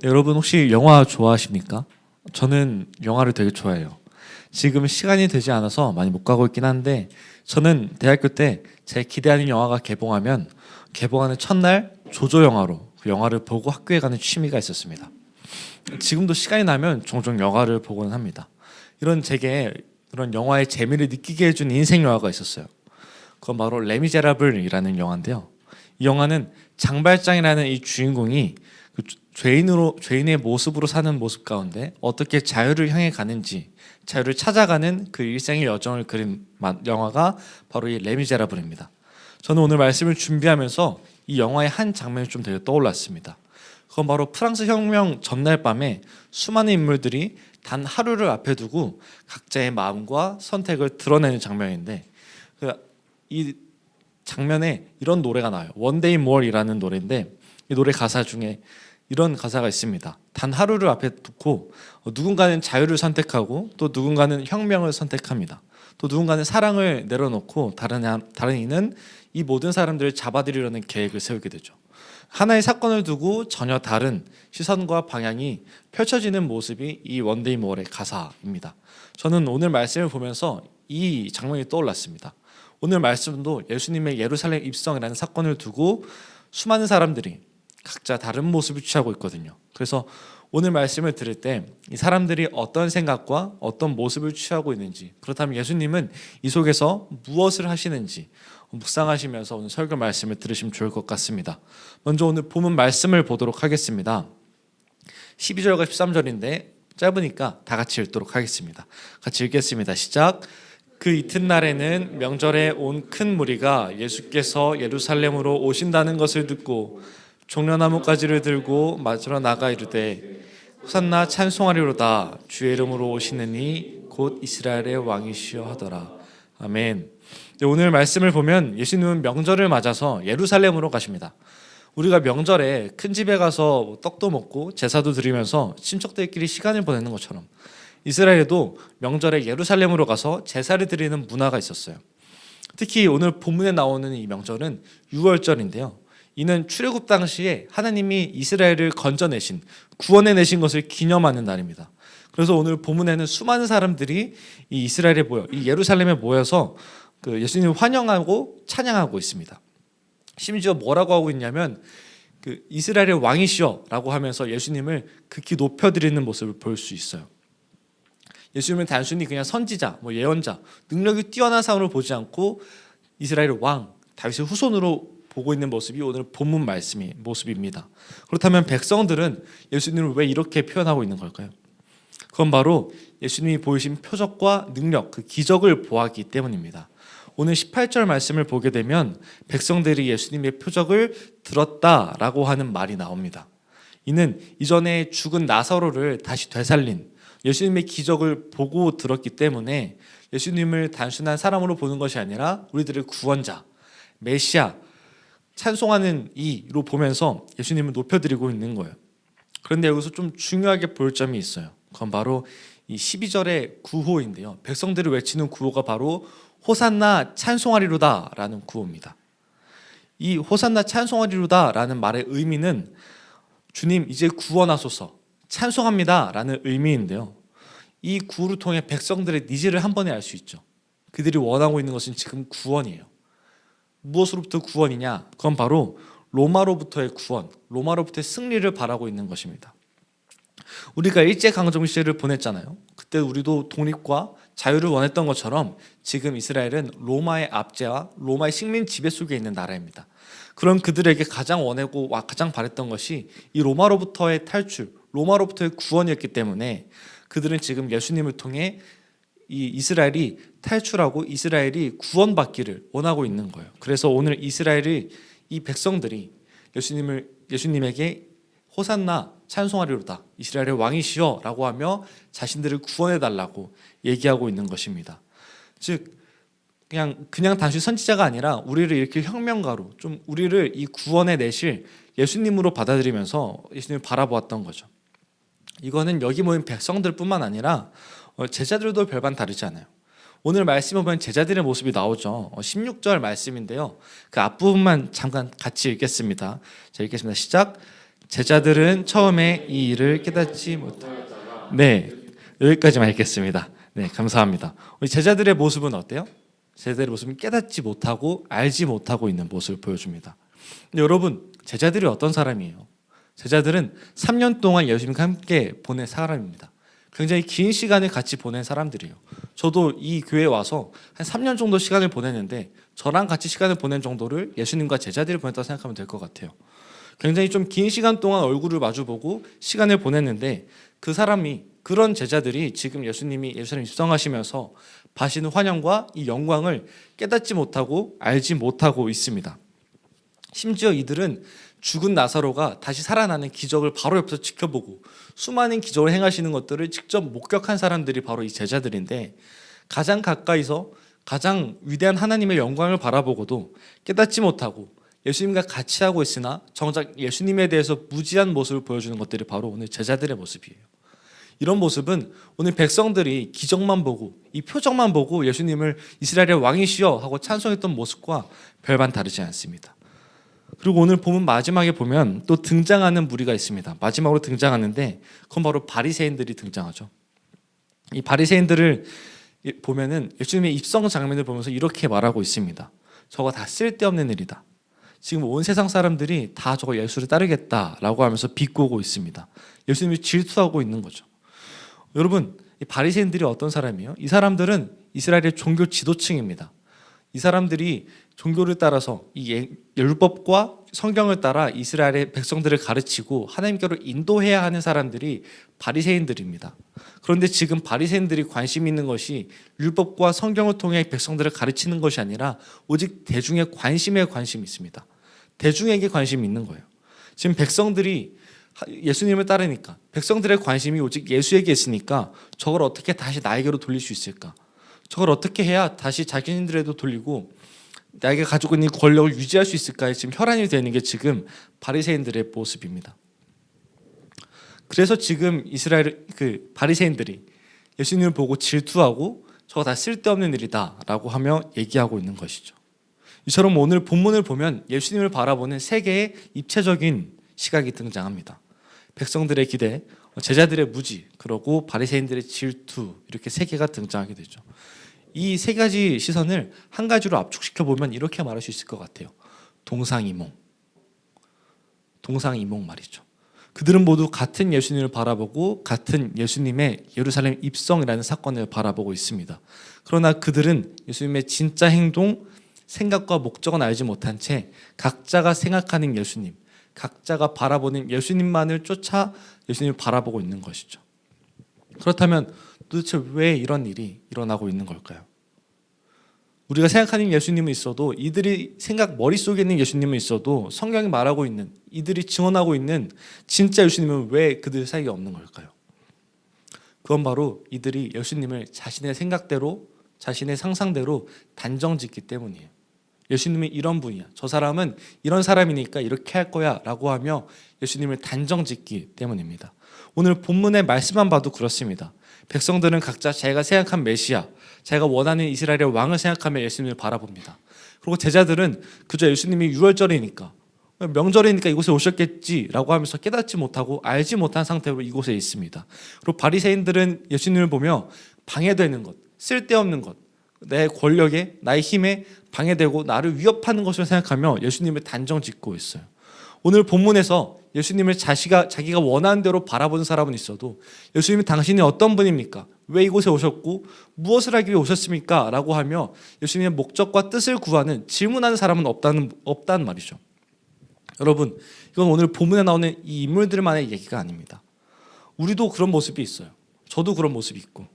네, 여러분 혹시 영화 좋아하십니까? 저는 영화를 되게 좋아해요. 지금 시간이 되지 않아서 많이 못 가고 있긴 한데 저는 대학교 때 제 기대하는 영화가 개봉하면 개봉하는 첫날 조조 영화로 그 영화를 보고 학교에 가는 취미가 있었습니다. 지금도 시간이 나면 종종 영화를 보곤 합니다. 이런 제게 그런 영화의 재미를 느끼게 해준 인생 영화가 있었어요. 그건 바로 레미제라블이라는 영화인데요. 이 영화는 장발장이라는 이 주인공이 그 죄인의 모습으로 사는 모습 가운데 어떻게 자유를 향해 가는지, 자유를 찾아가는 그 일생의 여정을 그린 영화가 바로 이 레미제라블입니다. 저는 오늘 말씀을 준비하면서 이 영화의 한 장면이 좀 되게 떠올랐습니다. 그건 바로 프랑스 혁명 전날 밤에 수많은 인물들이 단 하루를 앞에 두고 각자의 마음과 선택을 드러내는 장면인데, 이 장면에 이런 노래가 나와요. One Day More이라는 노래인데, 이 노래 가사 중에 이런 가사가 있습니다. 단 하루를 앞에 두고 누군가는 자유를 선택하고 또 누군가는 혁명을 선택합니다. 또 누군가는 사랑을 내려놓고 다른 이는 이 모든 사람들을 잡아들이려는 계획을 세우게 되죠. 하나의 사건을 두고 전혀 다른 시선과 방향이 펼쳐지는 모습이 이 원데이 모어의 가사입니다. 저는 오늘 말씀을 보면서 이 장면이 떠올랐습니다. 오늘 말씀도 예수님의 예루살렘 입성이라는 사건을 두고 수많은 사람들이 각자 다른 모습을 취하고 있거든요. 그래서 오늘 말씀을 들을 때 이 사람들이 어떤 생각과 어떤 모습을 취하고 있는지, 그렇다면 예수님은 이 속에서 무엇을 하시는지 묵상하시면서 오늘 설교 말씀을 들으시면 좋을 것 같습니다. 먼저 오늘 본문 말씀을 보도록 하겠습니다. 12절과 13절인데 짧으니까 다 같이 읽도록 하겠습니다. 같이 읽겠습니다. 시작. 그 이튿날에는 명절에 온 큰 무리가 예수께서 예루살렘으로 오신다는 것을 듣고 종려나무 가지를 들고 맞으러 나가 이르되 호산나 찬송하리로다 주의 이름으로 오시는 이 곧 이스라엘의 왕이시여 하더라. 아멘. 오늘 말씀을 보면 예수님은 명절을 맞아서 예루살렘으로 가십니다. 우리가 명절에 큰 집에 가서 떡도 먹고 제사도 드리면서 친척들끼리 시간을 보내는 것처럼 이스라엘에도 명절에 예루살렘으로 가서 제사를 드리는 문화가 있었어요. 특히 오늘 본문에 나오는 이 명절은 유월절인데요. 이는 출애굽 당시에 하나님이 이스라엘을 건져내신, 구원해내신 것을 기념하는 날입니다. 그래서 오늘 본문에는 수많은 사람들이 이 이스라엘에 모여, 이 예루살렘에 모여서 그 예수님을 환영하고 찬양하고 있습니다. 심지어 뭐라고 하고 있냐면 그 이스라엘의 왕이시여라고 하면서 예수님을 극히 높여드리는 모습을 볼 수 있어요. 예수님은 단순히 그냥 선지자, 예언자, 능력이 뛰어난 사람으로 보지 않고 이스라엘의 왕, 다윗의 후손으로 보고 있는 모습이 오늘 본문 말씀의 모습입니다. 그렇다면 백성들은 예수님을 왜 이렇게 표현하고 있는 걸까요? 그건 바로 예수님이 보이신 표적과 능력, 그 기적을 보았기 때문입니다. 오늘 18절 말씀을 보게 되면 백성들이 예수님의 표적을 들었다라고 하는 말이 나옵니다. 이는 이전에 죽은 나사로를 다시 되살린 예수님의 기적을 보고 들었기 때문에 예수님을 단순한 사람으로 보는 것이 아니라 우리들의 구원자, 메시아, 찬송하는 이로 보면서 예수님을 높여드리고 있는 거예요. 그런데 여기서 좀 중요하게 볼 점이 있어요. 그건 바로 이 12절의 구호인데요. 백성들이 외치는 구호가 바로 호산나 찬송하리로다 라는 구호입니다. 이 호산나 찬송하리로다 라는 말의 의미는 주님 이제 구원하소서, 찬송합니다 라는 의미인데요. 이 구호를 통해 백성들의 니즈를 한 번에 알 수 있죠. 그들이 원하고 있는 것은 지금 구원이에요. 무엇으로부터 구원이냐? 그건 바로 로마로부터의 구원, 로마로부터의 승리를 바라고 있는 것입니다. 우리가 일제강점시대를 보냈잖아요. 그때 우리도 독립과 자유를 원했던 것처럼 지금 이스라엘은 로마의 압제와 로마의 식민 지배 속에 있는 나라입니다. 그런 그들에게 가장 원하고 가장 바랬던 것이 이 로마로부터의 탈출, 로마로부터의 구원이었기 때문에 그들은 지금 예수님을 통해 이 이스라엘이 탈출하고 이스라엘이 구원받기를 원하고 있는 거예요. 그래서 오늘 이스라엘의 이 백성들이 예수님에게 호산나 찬송하리로다, 이스라엘의 왕이시여 라고 하며 자신들을 구원해달라고 얘기하고 있는 것입니다. 즉 그냥 단순히 선지자가 아니라 우리를 이렇게 혁명가로 좀 우리를 이 구원해 내실 예수님으로 받아들이면서 예수님을 바라보았던 거죠. 이거는 여기 모인 백성들뿐만 아니라 제자들도 별반 다르지 않아요. 오늘 말씀을 보면 제자들의 모습이 나오죠. 16절 말씀인데요. 그 앞부분만 잠깐 같이 읽겠습니다. 자, 읽겠습니다. 시작. 제자들은 처음에 이 일을 깨닫지 못하. 네, 여기까지만 읽겠습니다. 네, 감사합니다. 우리 제자들의 모습은 어때요? 제자들의 모습은 깨닫지 못하고 알지 못하고 있는 모습을 보여줍니다. 근데 여러분, 제자들이 어떤 사람이에요? 제자들은 3년 동안 예수님과 함께 보낸 사람입니다. 굉장히 긴 시간을 같이 보낸 사람들이에요. 저도 이 교회에 와서 한 3년 정도 시간을 보냈는데 저랑 같이 시간을 보낸 정도를 예수님과 제자들이 보냈다고 생각하면 될 것 같아요. 굉장히 좀 긴 시간 동안 얼굴을 마주보고 시간을 보냈는데 그 사람이, 그런 제자들이 지금 예수님이 예루살렘 입성하시면서 받으시는 환영과 이 영광을 깨닫지 못하고 알지 못하고 있습니다. 심지어 이들은 죽은 나사로가 다시 살아나는 기적을 바로 옆에서 지켜보고 수많은 기적을 행하시는 것들을 직접 목격한 사람들이 바로 이 제자들인데, 가장 가까이서 가장 위대한 하나님의 영광을 바라보고도 깨닫지 못하고 예수님과 같이 하고 있으나 정작 예수님에 대해서 무지한 모습을 보여주는 것들이 바로 오늘 제자들의 모습이에요. 이런 모습은 오늘 백성들이 기적만 보고 이 표적만 보고 예수님을 이스라엘의 왕이시여 하고 찬송했던 모습과 별반 다르지 않습니다. 그리고 오늘 본문 마지막에 보면 또 등장하는 무리가 있습니다. 마지막으로 등장하는데 그건 바로 바리새인들이 등장하죠. 이 바리새인들을 보면은 예수님의 입성 장면을 보면서 이렇게 말하고 있습니다. 저거 다 쓸데없는 일이다. 지금 온 세상 사람들이 다 저거 예수를 따르겠다라고 하면서 비꼬고 있습니다. 예수님이 질투하고 있는 거죠. 여러분, 이 바리새인들이 어떤 사람이에요? 이 사람들은 이스라엘의 종교 지도층입니다. 이 사람들이 종교를 따라서 이 율법과 성경을 따라 이스라엘의 백성들을 가르치고 하나님께로 인도해야 하는 사람들이 바리새인들입니다. 그런데 지금 바리새인들이 관심 있는 것이 율법과 성경을 통해 백성들을 가르치는 것이 아니라 오직 대중의 관심에 관심이 있습니다. 대중에게 관심이 있는 거예요. 지금 백성들이 예수님을 따르니까, 백성들의 관심이 오직 예수에게 있으니까 저걸 어떻게 다시 나에게로 돌릴 수 있을까? 저걸 어떻게 해야 다시 자기네들에도 돌리고 나에게 가지고 있는 권력을 유지할 수 있을까에 지금 혈안이 되는 게 지금 바리새인들의 모습입니다. 그래서 지금 이스라엘 바리새인들이 예수님을 보고 질투하고 저거 다 쓸데없는 일이다라고 하며 얘기하고 있는 것이죠. 이처럼 오늘 본문을 보면 예수님을 바라보는 세 개의 입체적인 시각이 등장합니다. 백성들의 기대, 제자들의 무지, 그리고 바리새인들의 질투, 이렇게 세 개가 등장하게 되죠. 이 세 가지 시선을 한 가지로 압축시켜 보면 이렇게 말할 수 있을 것 같아요. 동상이몽 말이죠. 그들은 모두 같은 예수님을 바라보고 같은 예수님의 예루살렘 입성이라는 사건을 바라보고 있습니다. 그러나 그들은 예수님의 진짜 행동, 생각과 목적은 알지 못한 채 각자가 생각하는 예수님, 각자가 바라보는 예수님만을 쫓아 예수님을 바라보고 있는 것이죠. 그렇다면 도대체 왜 이런 일이 일어나고 있는 걸까요? 우리가 생각하는 예수님은 있어도, 이들이 머릿속에 있는 예수님은 있어도 성경이 말하고 있는, 이들이 증언하고 있는 진짜 예수님은 왜 그들 사이에 없는 걸까요? 그건 바로 이들이 예수님을 자신의 생각대로, 자신의 상상대로 단정짓기 때문이에요. 예수님이 이런 분이야, 저 사람은 이런 사람이니까 이렇게 할 거야 라고 하며 예수님을 단정짓기 때문입니다. 오늘 본문의 말씀만 봐도 그렇습니다. 백성들은 각자 자기가 생각한 메시아, 자기가 원하는 이스라엘의 왕을 생각하며 예수님을 바라봅니다. 그리고 제자들은 그저 예수님이 유월절이니까, 명절이니까 이곳에 오셨겠지라고 하면서 깨닫지 못하고 알지 못한 상태로 이곳에 있습니다. 그리고 바리새인들은 예수님을 보며 방해되는 것, 쓸데없는 것, 내 권력에, 나의 힘에 방해되고 나를 위협하는 것을 생각하며 예수님을 단정짓고 있어요. 오늘 본문에서 예수님을 자기가 원하는 대로 바라보는 사람은 있어도 예수님이 당신이 어떤 분입니까? 왜 이곳에 오셨고 무엇을 하기 위해 오셨습니까? 라고 하며 예수님의 목적과 뜻을 구하는, 질문하는 사람은 없다는 말이죠. 여러분, 이건 오늘 본문에 나오는 이 인물들만의 얘기가 아닙니다. 우리도 그런 모습이 있어요. 저도 그런 모습이 있고,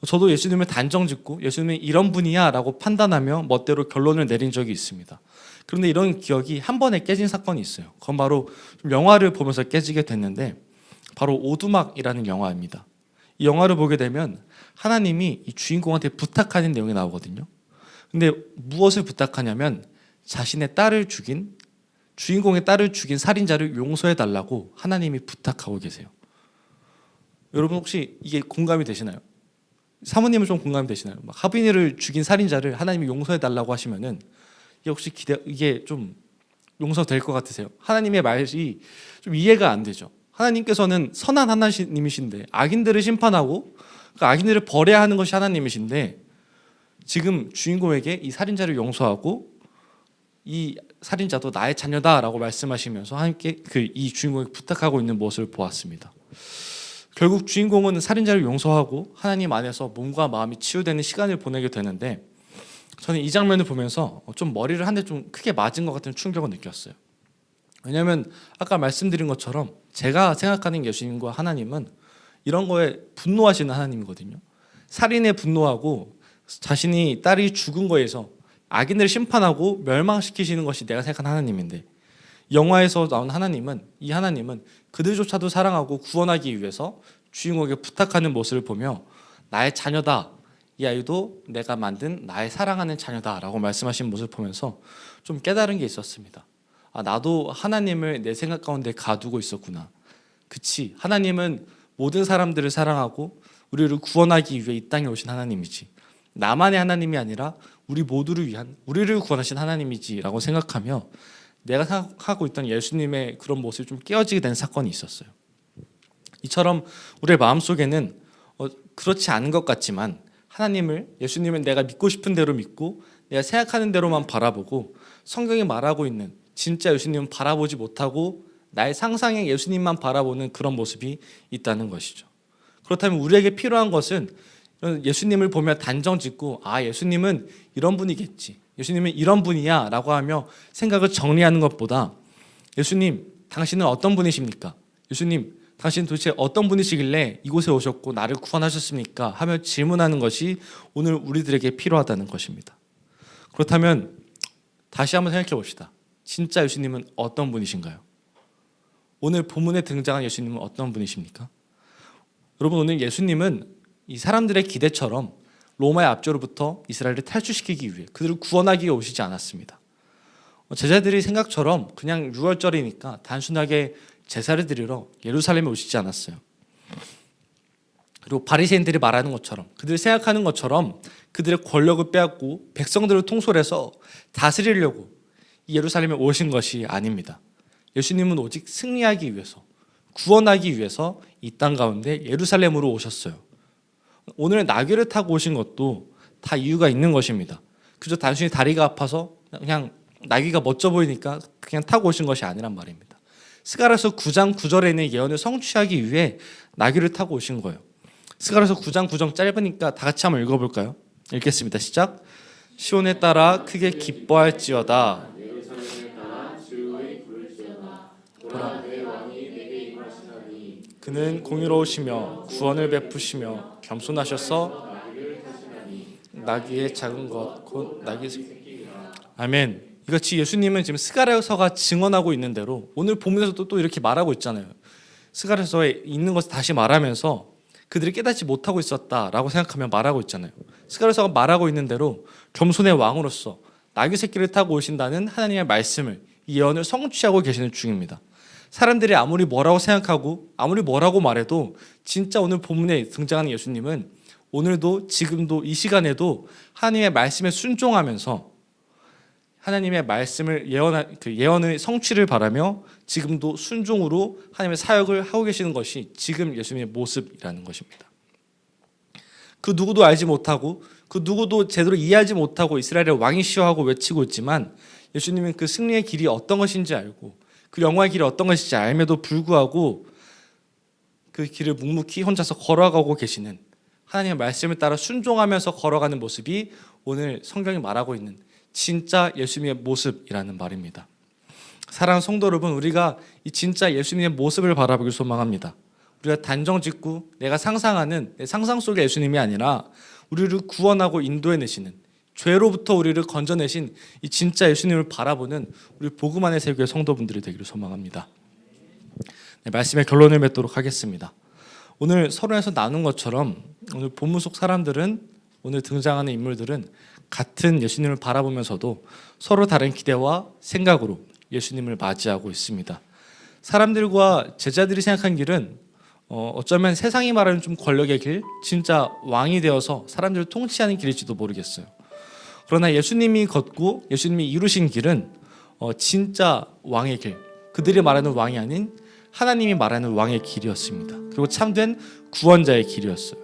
저도 예수님을 단정짓고 예수님이 이런 분이야 라고 판단하며 멋대로 결론을 내린 적이 있습니다. 그런데 이런 기억이 한 번에 깨진 사건이 있어요. 그건 바로 영화를 보면서 깨지게 됐는데, 바로 오두막이라는 영화입니다. 이 영화를 보게 되면 하나님이 이 주인공한테 부탁하는 내용이 나오거든요. 근데 무엇을 부탁하냐면 자신의 딸을 죽인, 주인공의 딸을 죽인 살인자를 용서해 달라고 하나님이 부탁하고 계세요. 여러분 혹시 이게 공감이 되시나요? 사모님은 좀 공감이 되시나요? 막 하빈이를 죽인 살인자를 하나님이 용서해 달라고 하시면은 이게 혹시 이게 좀 용서될 것 같으세요? 하나님의 말이 좀 이해가 안 되죠. 하나님께서는 선한 하나님이신데 악인들을 심판하고 그 악인들을 벌해야 하는 것이 하나님이신데 지금 주인공에게 이 살인자를 용서하고 이 살인자도 나의 자녀다라고 말씀하시면서 하나님께 이 주인공에게 부탁하고 있는 모습을 보았습니다. 결국 주인공은 살인자를 용서하고 하나님 안에서 몸과 마음이 치유되는 시간을 보내게 되는데 저는 이 장면을 보면서 좀 머리를 한 대 좀 크게 맞은 것 같은 충격을 느꼈어요. 왜냐하면 아까 말씀드린 것처럼 제가 생각하는 예수님과 하나님은 이런 거에 분노하시는 하나님이거든요. 살인에 분노하고 자신이 딸이 죽은 거에서 악인들을 심판하고 멸망시키시는 것이 내가 생각하는 하나님인데 영화에서 나온 하나님은 이 하나님은 그들조차도 사랑하고 구원하기 위해서 주인공에게 부탁하는 모습을 보며 나의 자녀다. 이 아이도 내가 만든 나의 사랑하는 자녀다라고 말씀하신 모습을 보면서 좀 깨달은 게 있었습니다. 나도 하나님을 내 생각 가운데 가두고 있었구나. 그치, 하나님은 모든 사람들을 사랑하고 우리를 구원하기 위해 이 땅에 오신 하나님이지 나만의 하나님이 아니라 우리 모두를 위한 우리를 구원하신 하나님이지라고 생각하며 내가 생각하고 있던 예수님의 그런 모습이 좀 깨어지게 된 사건이 있었어요. 이처럼 우리의 마음속에는 그렇지 않은 것 같지만 예수님을 내가 믿고 싶은 대로 믿고 내가 생각하는 대로만 바라보고 성경이 말하고 있는 진짜 예수님은 바라보지 못하고 나의 상상의 예수님만 바라보는 그런 모습이 있다는 것이죠. 그렇다면 우리에게 필요한 것은 예수님을 보며 단정 짓고 예수님은 이런 분이겠지, 예수님은 이런 분이야 라고 하며 생각을 정리하는 것보다 예수님 당신은 어떤 분이십니까? 예수님 당신 도대체 어떤 분이시길래 이곳에 오셨고 나를 구원하셨습니까? 하며 질문하는 것이 오늘 우리들에게 필요하다는 것입니다. 그렇다면 다시 한번 생각해 봅시다. 진짜 예수님은 어떤 분이신가요? 오늘 본문에 등장한 예수님은 어떤 분이십니까? 여러분, 오늘 예수님은 이 사람들의 기대처럼 로마의 압제로부터 이스라엘을 탈출시키기 위해 그들을 구원하기 위해 오시지 않았습니다. 제자들이 생각처럼 그냥 6월절이니까 단순하게 제사를 드리러 예루살렘에 오시지 않았어요. 그리고 바리새인들이 말하는 것처럼 그들이 생각하는 것처럼 그들의 권력을 빼앗고 백성들을 통솔해서 다스리려고 예루살렘에 오신 것이 아닙니다. 예수님은 오직 승리하기 위해서 구원하기 위해서 이 땅 가운데 예루살렘으로 오셨어요. 오늘 나귀를 타고 오신 것도 다 이유가 있는 것입니다. 그저 단순히 다리가 아파서 그냥 나귀가 멋져 보이니까 그냥 타고 오신 것이 아니란 말입니다. 스가랴서 9장 9절에 있는 예언을 성취하기 위해 나귀를 타고 오신 거예요. 스가랴서 9장 9절 짧으니까 다 같이 한번 읽어볼까요? 읽겠습니다. 시작. 시온에 따라 크게 기뻐할지어다. 보라, 그는 공의로우시며 구원을 베푸시며 겸손하셔서 나귀의 작은 것 곧 나귀 아멘. 이같이 예수님은 지금 스가랴서가 증언하고 있는 대로 오늘 본문에서도 또 이렇게 말하고 있잖아요. 스가랴서에 있는 것을 다시 말하면서 그들이 깨닫지 못하고 있었다라고 생각하며 말하고 있잖아요. 스가랴서가 말하고 있는 대로 겸손의 왕으로서 나귀 새끼를 타고 오신다는 하나님의 말씀을 이 예언을 성취하고 계시는 중입니다. 사람들이 아무리 뭐라고 생각하고 아무리 뭐라고 말해도 진짜 오늘 본문에 등장하는 예수님은 오늘도 지금도 이 시간에도 하나님의 말씀에 순종하면서 하나님의 말씀을 예언의 성취를 바라며 지금도 순종으로 하나님의 사역을 하고 계시는 것이 지금 예수님의 모습이라는 것입니다. 그 누구도 알지 못하고 그 누구도 제대로 이해하지 못하고 이스라엘의 왕이시여하고 외치고 있지만 예수님은 그 승리의 길이 어떤 것인지 알고 그 영광의 길이 어떤 것인지 알면도 불구하고 그 길을 묵묵히 혼자서 걸어가고 계시는 하나님의 말씀을 따라 순종하면서 걸어가는 모습이 오늘 성경이 말하고 있는 진짜 예수님의 모습이라는 말입니다. 사랑하는 성도 여러분, 우리가 이 진짜 예수님의 모습을 바라보길 소망합니다. 우리가 단정 짓고 내가 상상하는 내 상상 속의 예수님이 아니라 우리를 구원하고 인도해내시는 죄로부터 우리를 건져내신 이 진짜 예수님을 바라보는 우리 복음 안의 세교회 성도분들이 되기를 소망합니다. 말씀의 결론을 맺도록 하겠습니다. 오늘 서론에서 나눈 것처럼 오늘 본문 속 사람들은 오늘 등장하는 인물들은 같은 예수님을 바라보면서도 서로 다른 기대와 생각으로 예수님을 맞이하고 있습니다. 사람들과 제자들이 생각한 길은 어쩌면 세상이 말하는 좀 권력의 길, 진짜 왕이 되어서 사람들을 통치하는 길일지도 모르겠어요. 그러나 예수님이 걷고 예수님이 이루신 길은 진짜 왕의 길, 그들이 말하는 왕이 아닌 하나님이 말하는 왕의 길이었습니다. 그리고 참된 구원자의 길이었어요.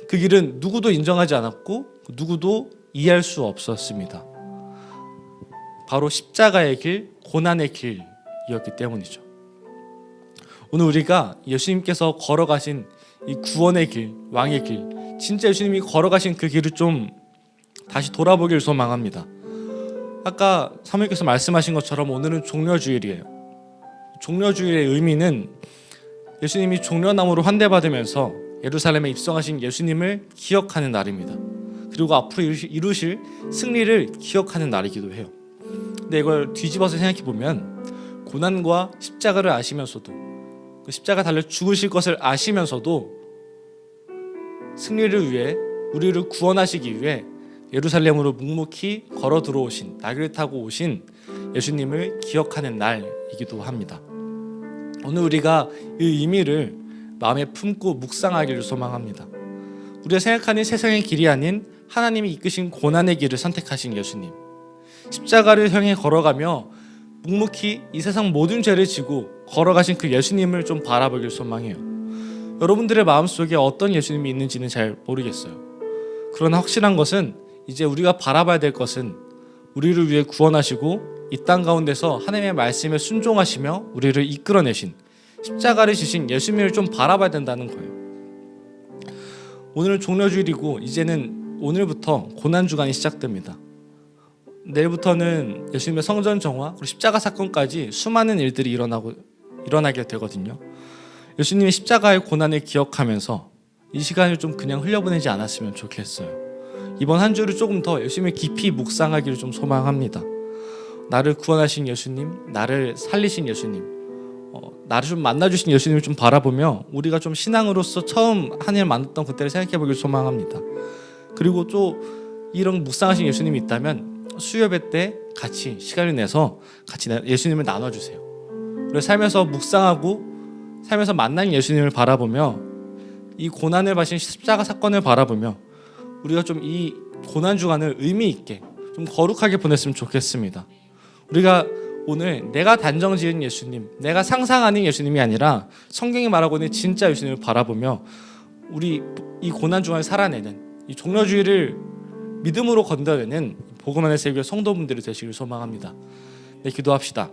그 길은 누구도 인정하지 않았고 누구도 이해할 수 없었습니다. 바로 십자가의 길, 고난의 길이었기 때문이죠. 오늘 우리가 예수님께서 걸어가신 이 구원의 길, 왕의 길, 진짜 예수님이 걸어가신 그 길을 좀 다시 돌아보길 소망합니다. 아까 사모님께서 말씀하신 것처럼 오늘은 종려주일이에요. 종려주일의 의미는 예수님이 종려나무로 환대받으면서 예루살렘에 입성하신 예수님을 기억하는 날입니다. 그리고 앞으로 이루실 승리를 기억하는 날이기도 해요. 근데 이걸 뒤집어서 생각해 보면 고난과 십자가를 아시면서도 그 십자가 달려 죽으실 것을 아시면서도 승리를 위해 우리를 구원하시기 위해 예루살렘으로 묵묵히 걸어 들어오신 날개를 타고 오신 예수님을 기억하는 날이기도 합니다. 오늘 우리가 이 의미를 마음에 품고 묵상하기를 소망합니다. 우리가 생각하는 세상의 길이 아닌 하나님이 이끄신 고난의 길을 선택하신 예수님, 십자가를 향해 걸어가며 묵묵히 이 세상 모든 죄를 지고 걸어가신 그 예수님을 좀 바라보길 소망해요. 여러분들의 마음속에 어떤 예수님이 있는지는 잘 모르겠어요. 그러나 확실한 것은 이제 우리가 바라봐야 될 것은 우리를 위해 구원하시고 이 땅 가운데서 하나님의 말씀에 순종하시며 우리를 이끌어내신 십자가를 지신 예수님을 좀 바라봐야 된다는 거예요. 오늘은 종려주일이고 이제는 오늘부터 고난주간이 시작됩니다. 내일부터는 예수님의 성전 정화 그리고 십자가 사건까지 수많은 일들이 일어나게 되거든요. 예수님의 십자가의 고난을 기억하면서 이 시간을 좀 그냥 흘려보내지 않았으면 좋겠어요. 이번 한 주를 조금 더 예수님을 깊이 묵상하기를 좀 소망합니다. 나를 구원하신 예수님, 나를 살리신 예수님, 나를 좀 만나주신 예수님을 좀 바라보며 우리가 좀 신앙으로서 처음 하나님을 만났던 그때를 생각해보길 소망합니다. 그리고 또 이런 묵상하신 예수님이 있다면 수요예배 때 같이 시간을 내서 같이 예수님을 나눠주세요. 그리고 살면서 묵상하고 살면서 만난 예수님을 바라보며 이 고난을 받으신 십자가 사건을 바라보며 우리가 좀 이 고난 주간을 의미 있게 좀 거룩하게 보냈으면 좋겠습니다. 우리가 오늘 내가 단정 지은 예수님, 내가 상상하는 예수님이 아니라 성경이 말하고 있는 진짜 예수님을 바라보며 우리 이 고난 주간을 살아내는 이 종려주의를 믿음으로 건너내는 복음 안의 세계 성도분들이 되시길 소망합니다. 네, 기도합시다.